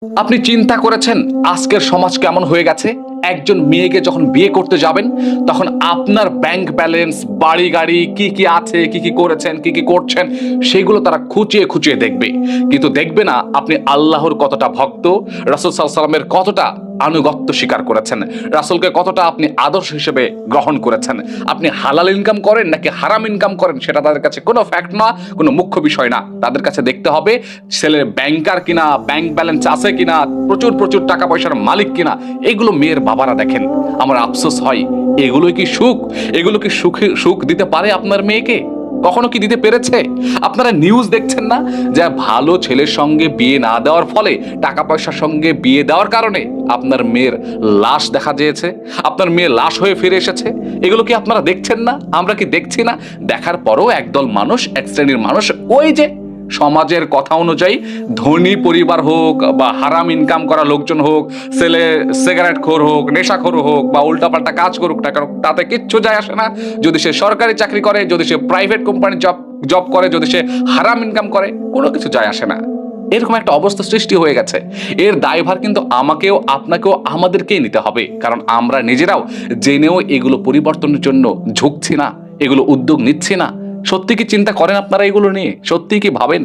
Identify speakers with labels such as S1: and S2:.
S1: আপনি চিন্তা করেছেন আজকের সমাজ কেমন হয়ে গেছে? একজন মেয়েকে যখন বিয়ে করতে যাবেন তখন আপনার ব্যাংক ব্যালেন্স, বাড়ি গাড়ি কি কি আছে, কি কি করেছেন, কি কি করছেন সেগুলো তারা খুঁচিয়ে খুঁচিয়ে দেখবে। কিন্তু দেখবে না আপনি আল্লাহর কতটা ভক্ত, রাসূল সাল্লাল্লাহু আলাইহি ওয়াসাল্লামের কতটা আনুগত্য স্বীকার করেছেন, রাসূলকে কতটা আপনি আদর্শ হিসেবে গ্রহণ করেছেন। আপনি হালাল ইনকাম করেন নাকি হারাম ইনকাম করেন সেটা তাদের কাছে কোনো ফ্যাক্ট না, কোনো মুখ্য বিষয় না। তাদের কাছে দেখতে হবে ছেলের ব্যাংকার কিনা, ব্যাংক ব্যালেন্স আছে কিনা, প্রচুর প্রচুর টাকা পয়সার মালিক কিনা। এগুলো মেয়ের বাবারা দেখেন। আমার আফসোস হয়, এগুলো কি সুখ? এগুলো কি সুখ দিতে পারে আপনার মেয়েকে? কখনো কি দিতে পেরেছে? আপনারা নিউজ দেখছেন না যে ভালো ছেলের সঙ্গে বিয়ে না দেওয়ার ফলে, টাকা পয়সার সঙ্গে বিয়ে দেওয়ার কারণে আপনার মেয়ের লাশ দেখা দিয়েছে, আপনার মেয়ে লাশ হয়ে ফিরে এসেছে। এগুলো কি আপনারা দেখছেন না? আমরা কি দেখছি না? দেখার পরও একদল মানুষ, এক শ্রেণীর মানুষ, ওই যে সমাজের কথা অনুযায়ী ধনী পরিবার হোক বা হারাম ইনকাম করা লোকজন হোক, ছেলে সিগারেট খোর হোক, নেশাখোর হোক বা উল্টাপাল্টা কাজ করুক না কেন, তাতে কিচ্ছু যায় আসে না। যদি সে সরকারি চাকরি করে, যদি সে প্রাইভেট কোম্পানি জব করে, যদি সে হারাম ইনকাম করে, কোনো কিছু যায় আসে না। এরকম একটা অবস্থা সৃষ্টি হয়ে গেছে। এর দায়ভার কিন্তু আমাকেও, আপনাকেও, আমাদেরকেই নিতে হবে। কারণ আমরা নিজেরাও জেনেও এগুলো পরিবর্তনের জন্য ঝুঁকছি না, এগুলো উদ্যোগ নিচ্ছি না। সত্যি কি চিন্তা করেন আপনারা এগুলো নিয়ে? সত্যি কি ভাবেন?